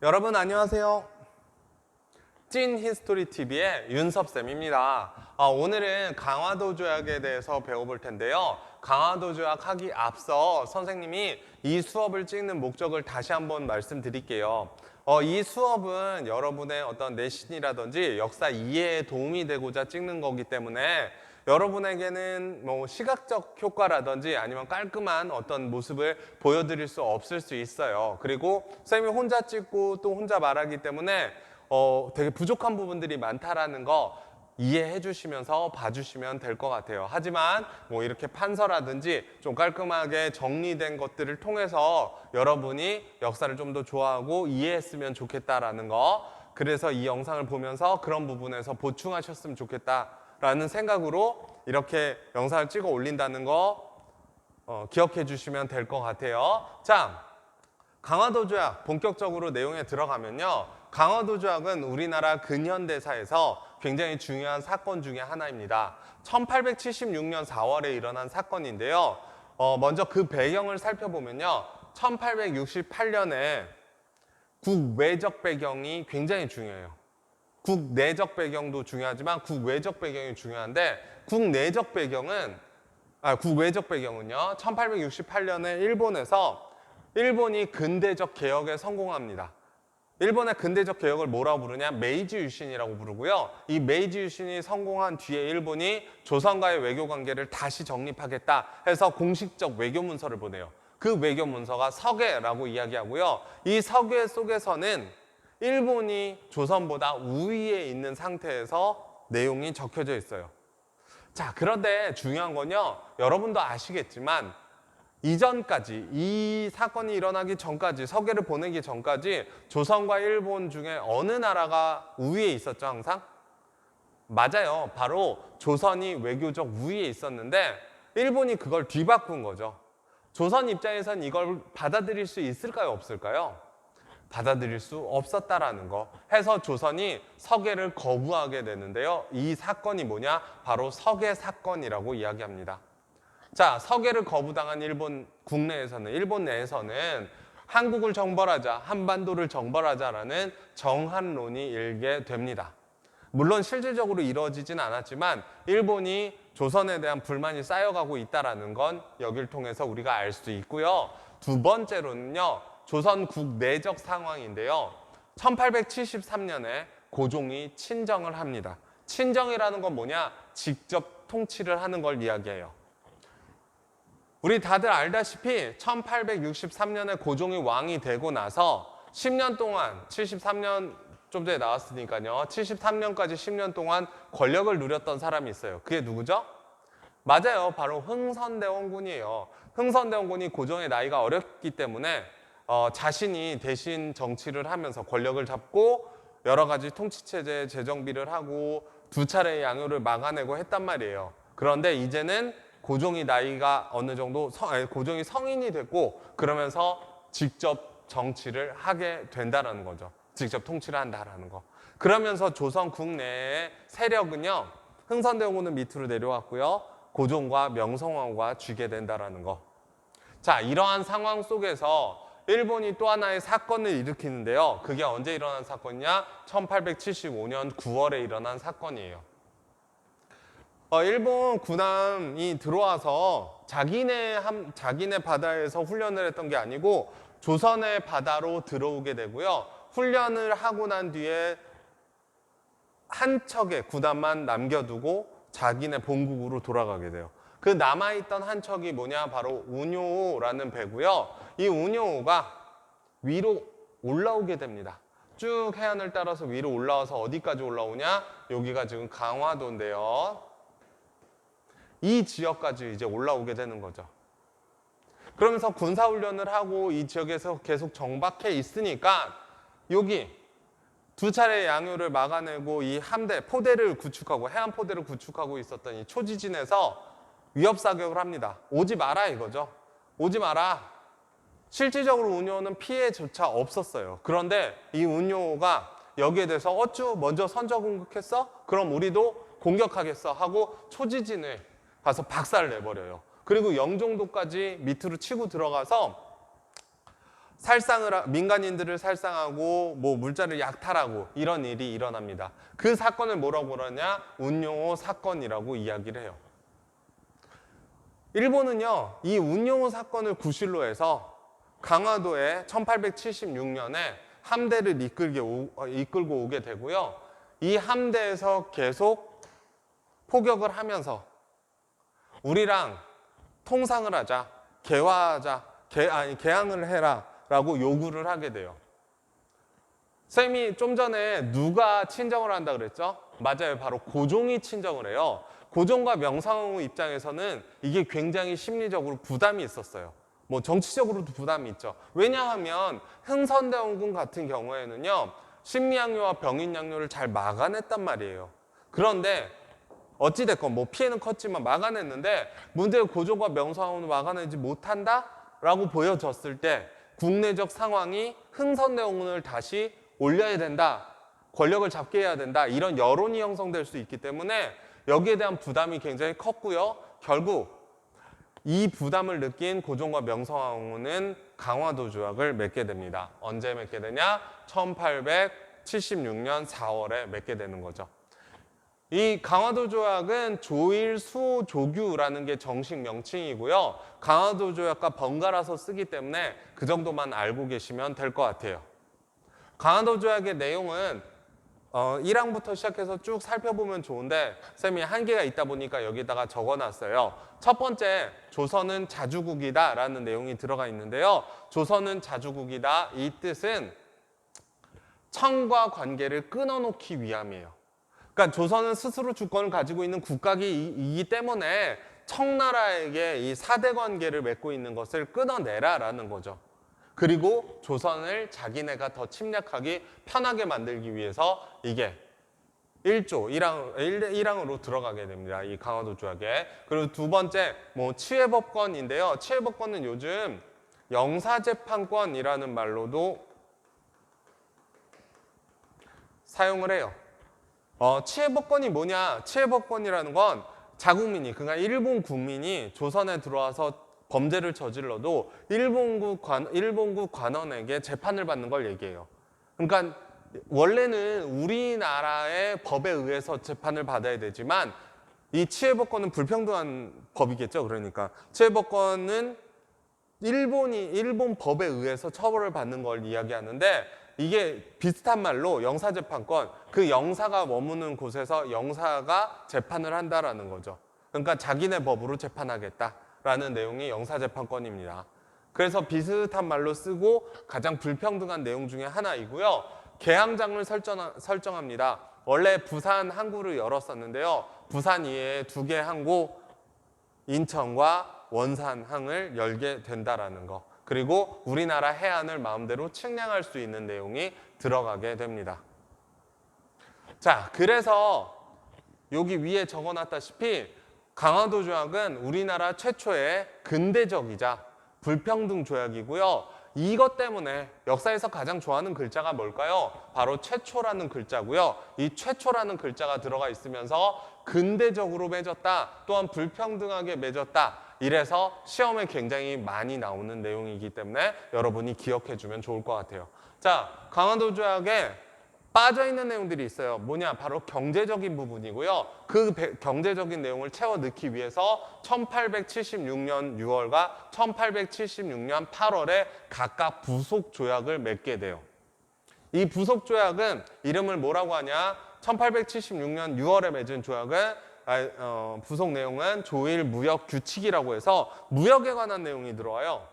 여러분 안녕하세요. 찐 히스토리 TV의 윤섭쌤입니다. 오늘은 강화도 조약에 대해서 배워볼 텐데요. 강화도 조약 하기 앞서 선생님이 이 수업을 찍는 목적을 다시 한번 말씀드릴게요. 이 수업은 여러분의 어떤 내신이라든지 역사 이해에 도움이 되고자 찍는 거기 때문에 여러분에게는 뭐 시각적 효과라든지 아니면 깔끔한 어떤 모습을 보여드릴 수 없을 수 있어요. 그리고 쌤이 혼자 찍고 또 혼자 말하기 때문에 되게 부족한 부분들이 많다라는 거 이해해 주시면서 봐주시면 될 것 같아요. 하지만 뭐 이렇게 판서라든지 좀 깔끔하게 정리된 것들을 통해서 여러분이 역사를 좀 더 좋아하고 이해했으면 좋겠다라는 거, 그래서 이 영상을 보면서 그런 부분에서 보충하셨으면 좋겠다라는 생각으로 이렇게 영상을 찍어 올린다는 거 기억해 주시면 될 것 같아요. 자, 강화도 조약 본격적으로 내용에 들어가면요, 강화도 조약은 우리나라 근현대사에서 굉장히 중요한 사건 중에 하나입니다. 1876년 4월에 일어난 사건인데요. 먼저 그 배경을 살펴보면요, 1868년에 국외적 배경이 굉장히 중요해요. 국내적 배경도 중요하지만 국외적 배경이 중요한데, 국외적 배경은요, 1868년에 일본이 근대적 개혁에 성공합니다. 일본의 근대적 개혁을 뭐라고 부르냐? 메이지 유신이라고 부르고요. 이 메이지 유신이 성공한 뒤에 일본이 조선과의 외교 관계를 다시 정립하겠다 해서 공식적 외교 문서를 보내요. 그 외교 문서가 서계라고 이야기하고요. 이 서계 속에서는 일본이 조선보다 우위에 있는 상태에서 내용이 적혀져 있어요. 자, 그런데 중요한 건요, 여러분도 아시겠지만 이전까지, 이 사건이 일어나기 전까지, 서계를 보내기 전까지 조선과 일본 중에 어느 나라가 우위에 있었죠, 항상? 맞아요. 바로 조선이 외교적 우위에 있었는데 일본이 그걸 뒤바꾼 거죠. 조선 입장에선 이걸 받아들일 수 있을까요, 없을까요? 받아들일 수 없었다라는 거 해서 조선이 서계를 거부하게 되는데요. 이 사건이 뭐냐? 바로 서계 사건이라고 이야기합니다. 자, 서계를 거부당한 일본 내에서는 한국을 정벌하자, 한반도를 정벌하자라는 정한론이 일게 됩니다. 물론 실질적으로 이루어지진 않았지만 일본이 조선에 대한 불만이 쌓여가고 있다는 건 여기를 통해서 우리가 알 수 있고요. 두 번째로는요, 조선 국내적 상황인데요. 1873년에 고종이 친정을 합니다. 친정이라는 건 뭐냐? 직접 통치를 하는 걸 이야기해요. 우리 다들 알다시피 1863년에 고종이 왕이 되고 나서 10년 동안, 73년 좀 전에 나왔으니까요, 73년까지 10년 동안 권력을 누렸던 사람이 있어요. 그게 누구죠? 맞아요. 바로 흥선대원군이에요. 흥선대원군이 고종의 나이가 어렸기 때문에 자신이 대신 정치를 하면서 권력을 잡고 여러 가지 통치체제 재정비를 하고 두 차례의 양요를 막아내고 했단 말이에요. 그런데 이제는 고종이 나이가 어느 정도, 고종이 성인이 됐고 그러면서 직접 정치를 하게 된다는 거죠. 직접 통치를 한다라는 거. 그러면서 조선 국내의 세력은요, 흥선대원군은 밑으로 내려왔고요, 고종과 명성황후가 쥐게 된다라는 거. 자, 이러한 상황 속에서 일본이 또 하나의 사건을 일으키는데요. 그게 언제 일어난 사건이냐? 1875년 9월에 일어난 사건이에요. 일본 군함이 들어와서 자기네 바다에서 훈련을 했던 게 아니고 조선의 바다로 들어오게 되고요. 훈련을 하고 난 뒤에 한 척의 군함만 남겨두고 자기네 본국으로 돌아가게 돼요. 그 남아있던 한 척이 뭐냐? 바로 운요호라는 배고요. 이 운요호가 위로 올라오게 됩니다. 쭉 해안을 따라서 위로 올라와서 어디까지 올라오냐? 여기가 지금 강화도인데요. 이 지역까지 이제 올라오게 되는 거죠. 그러면서 군사훈련을 하고 이 지역에서 계속 정박해 있으니까 여기 두 차례 양요를 막아내고 이 함대, 포대를 구축하고, 해안 포대를 구축하고 있었던 이 초지진에서 위협사격을 합니다. 오지 마라 이거죠. 오지 마라. 실질적으로 운요호는 피해조차 없었어요. 그런데 이 운요호가 여기에 대해서 어쭈 먼저 선저 공격했어? 그럼 우리도 공격하겠어 하고 초지진을 가서 박살을 내버려요. 그리고 영종도까지 밑으로 치고 들어가서 민간인들을 살상하고 뭐 물자를 약탈하고 이런 일이 일어납니다. 그 사건을 뭐라고 그러냐? 운용호 사건이라고 이야기를 해요. 일본은요, 이 운용호 사건을 구실로 해서 강화도에 1876년에 함대를 이끌고 오게 되고요. 이 함대에서 계속 포격을 하면서 우리랑 통상을 하자, 개화하자, 개항을 해라 라고 요구를 하게 돼요. 쌤이 좀 전에 누가 친정을 한다 그랬죠? 맞아요. 바로 고종이 친정을 해요. 고종과 명상황후 입장에서는 이게 굉장히 심리적으로 부담이 있었어요. 뭐 정치적으로도 부담이 있죠. 왜냐하면 흥선대원군 같은 경우에는요, 식미양요와 병인양요를 잘 막아냈단 말이에요. 그런데 어찌됐건 뭐 피해는 컸지만 막아냈는데 문제는 고종과 명상황후는 막아내지 못한다라고 보여졌을 때 국내적 상황이 흥선대원군을 다시 올려야 된다, 권력을 잡게 해야 된다, 이런 여론이 형성될 수 있기 때문에 여기에 대한 부담이 굉장히 컸고요. 결국 이 부담을 느낀 고종과 명성황후는 강화도 조약을 맺게 됩니다. 언제 맺게 되냐? 1876년 4월에 맺게 되는 거죠. 이 강화도 조약은 조일 수호 조규라는 게 정식 명칭이고요. 강화도 조약과 번갈아서 쓰기 때문에 그 정도만 알고 계시면 될 것 같아요. 강화도 조약의 내용은 1항부터 시작해서 쭉 살펴보면 좋은데 쌤이 한계가 있다 보니까 여기다가 적어놨어요. 첫 번째, 조선은 자주국이다 라는 내용이 들어가 있는데요. 조선은 자주국이다, 이 뜻은 청과 관계를 끊어놓기 위함이에요. 그러니까 조선은 스스로 주권을 가지고 있는 국가이기 때문에 청나라에게 이 사대 관계를 맺고 있는 것을 끊어내라라는 거죠. 그리고 조선을 자기네가 더 침략하기 편하게 만들기 위해서 이게 1조 1항으로 들어가게 됩니다. 이 강화도 조약에. 그리고 두 번째, 치외법권인데요. 치외법권은 요즘 영사재판권이라는 말로도 사용을 해요. 치외법권이 뭐냐? 치외법권이라는 건 자국민이, 그러니까 일본 국민이 조선에 들어와서 범죄를 저질러도 일본국 관원에게 재판을 받는 걸 얘기해요. 그러니까 원래는 우리나라의 법에 의해서 재판을 받아야 되지만 이 치외법권은 불평등한 법이겠죠. 그러니까 치외법권은 일본 법에 의해서 처벌을 받는 걸 이야기하는데 이게 비슷한 말로 영사재판권, 그 영사가 머무는 곳에서 영사가 재판을 한다라는 거죠. 그러니까 자기네 법으로 재판하겠다라는 내용이 영사재판권입니다. 그래서 비슷한 말로 쓰고 가장 불평등한 내용 중에 하나이고요. 개항장을 설정합니다. 원래 부산 항구를 열었었는데요. 부산 이외에 2개 항구, 인천과 원산항을 열게 된다라는 거. 그리고 우리나라 해안을 마음대로 측량할 수 있는 내용이 들어가게 됩니다. 자, 그래서 여기 위에 적어놨다시피 강화도 조약은 우리나라 최초의 근대적이자 불평등 조약이고요. 이것 때문에 역사에서 가장 좋아하는 글자가 뭘까요? 바로 최초라는 글자고요. 이 최초라는 글자가 들어가 있으면서 근대적으로 맺었다, 또한 불평등하게 맺었다, 이래서 시험에 굉장히 많이 나오는 내용이기 때문에 여러분이 기억해 주면 좋을 것 같아요. 자, 강화도 조약에 빠져있는 내용들이 있어요. 뭐냐? 바로 경제적인 부분이고요. 그 경제적인 내용을 채워 넣기 위해서 1876년 6월과 1876년 8월에 각각 부속 조약을 맺게 돼요. 이 부속 조약은 이름을 뭐라고 하냐? 1876년 6월에 맺은 조약은 부속 내용은 조일 무역 규칙이라고 해서 무역에 관한 내용이 들어와요.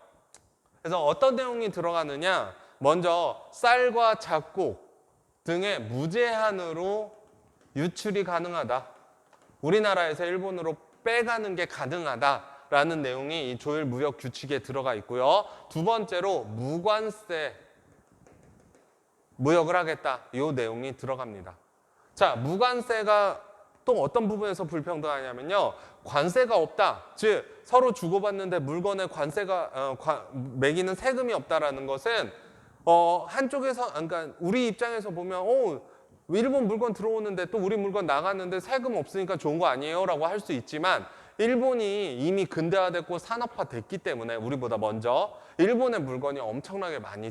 그래서 어떤 내용이 들어가느냐? 먼저 쌀과 잡곡 등의 무제한으로 유출이 가능하다. 우리나라에서 일본으로 빼가는 게 가능하다라는 내용이 이 조일 무역 규칙에 들어가 있고요. 두 번째로 무관세 무역을 하겠다. 이 내용이 들어갑니다. 자, 무관세가 또 어떤 부분에서 불평등하냐면요. 관세가 없다. 즉 서로 주고받는데 물건에 관세가 매기는 세금이 없다라는 것은 한쪽에서, 그러니까 우리 입장에서 보면 일본 물건 들어오는데 또 우리 물건 나갔는데 세금 없으니까 좋은 거 아니에요? 라고 할 수 있지만 일본이 이미 근대화됐고 산업화됐기 때문에 우리보다 먼저 일본의 물건이 엄청나게 많이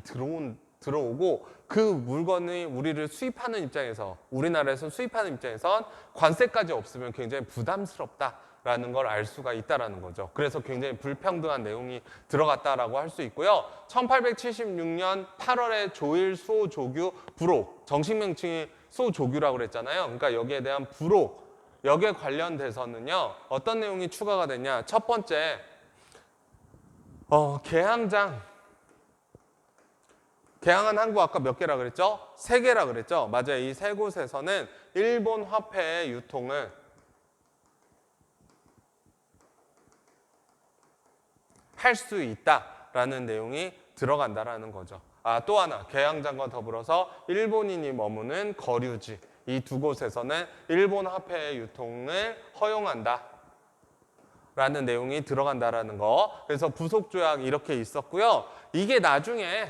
들어오고 그 물건이 우리를 수입하는 입장에서 우리나라에서 수입하는 입장에선 관세까지 없으면 굉장히 부담스럽다라는 걸 알 수가 있다라는 거죠. 그래서 굉장히 불평등한 내용이 들어갔다라고 할 수 있고요. 1876년 8월에 조일 수호조규 부록, 정식 명칭이 수호조규라고 그랬잖아요. 그러니까 여기에 대한 부록, 여기에 관련돼서는요 어떤 내용이 추가가 됐냐. 첫 번째, 개항한 항구 아까 몇 개라 그랬죠? 3개라 그랬죠? 맞아요. 이 3곳에서는 일본 화폐의 유통을 할 수 있다라는 내용이 들어간다라는 거죠. 또 하나, 개항장과 더불어서 일본인이 머무는 거류지, 이 2곳에서는 일본 화폐의 유통을 허용한다 라는 내용이 들어간다라는 거. 그래서 부속 조약 이렇게 있었고요. 이게 나중에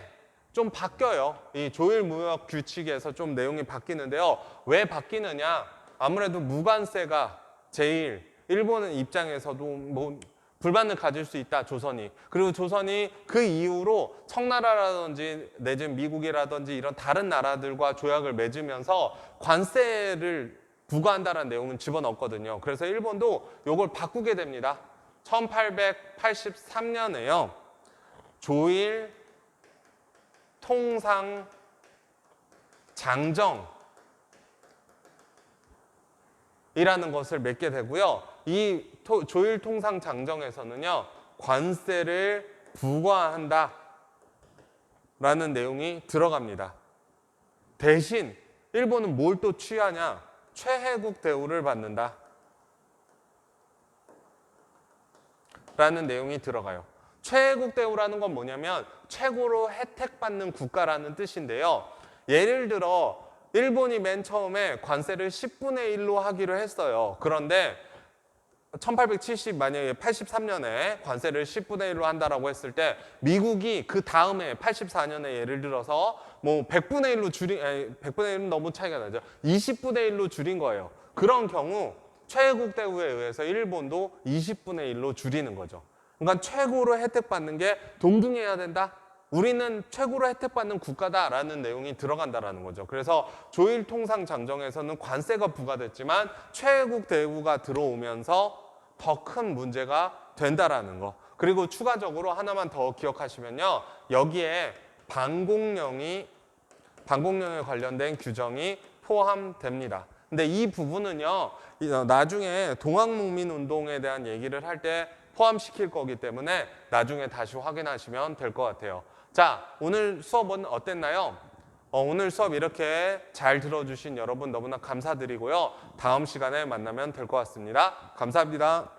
좀 바뀌어요. 이 조일 무역 규칙에서 좀 내용이 바뀌는데요. 왜 바뀌느냐? 아무래도 무관세가 제일 일본은 입장에서도 뭐 불만을 가질 수 있다, 조선이. 그리고 조선이 그 이후로 청나라라든지 내지는 미국이라든지 이런 다른 나라들과 조약을 맺으면서 관세를 부과한다는 내용은 집어넣었거든요. 그래서 일본도 이걸 바꾸게 됩니다. 1883년에요. 조일 통상 장정이라는 것을 맺게 되고요. 이 조일 통상 장정에서는요, 관세를 부과한다 라는 내용이 들어갑니다. 대신 일본은 뭘 또 취하냐? 최혜국 대우를 받는다 라는 내용이 들어가요. 최혜국 대우라는 건 뭐냐면 최고로 혜택받는 국가라는 뜻인데요. 예를 들어 일본이 맨 처음에 관세를 10분의 1로 하기로 했어요. 그런데 1870 만약에 83년에 관세를 10분의 1로 한다라고 했을 때 미국이 그 다음에 84년에 예를 들어서 뭐 100분의 1로 줄인 100분의 1은 너무 차이가 나죠. 20분의 1로 줄인 거예요. 그런 경우 최혜국 대우에 의해서 일본도 20분의 1로 줄이는 거죠. 그러니까 최고로 혜택받는 게 동등해야 된다. 우리는 최고로 혜택받는 국가다라는 내용이 들어간다라는 거죠. 그래서 조일 통상 장정에서는 관세가 부과됐지만 최혜국 대우가 들어오면서 더 큰 문제가 된다라는 거. 그리고 추가적으로 하나만 더 기억하시면요. 여기에 반공령에 관련된 규정이 포함됩니다. 근데 이 부분은요. 나중에 동학농민운동에 대한 얘기를 할 때 포함시킬 거기 때문에 나중에 다시 확인하시면 될 것 같아요. 자, 오늘 수업은 어땠나요? 오늘 수업 이렇게 잘 들어주신 여러분 너무나 감사드리고요. 다음 시간에 만나면 될 것 같습니다. 감사합니다.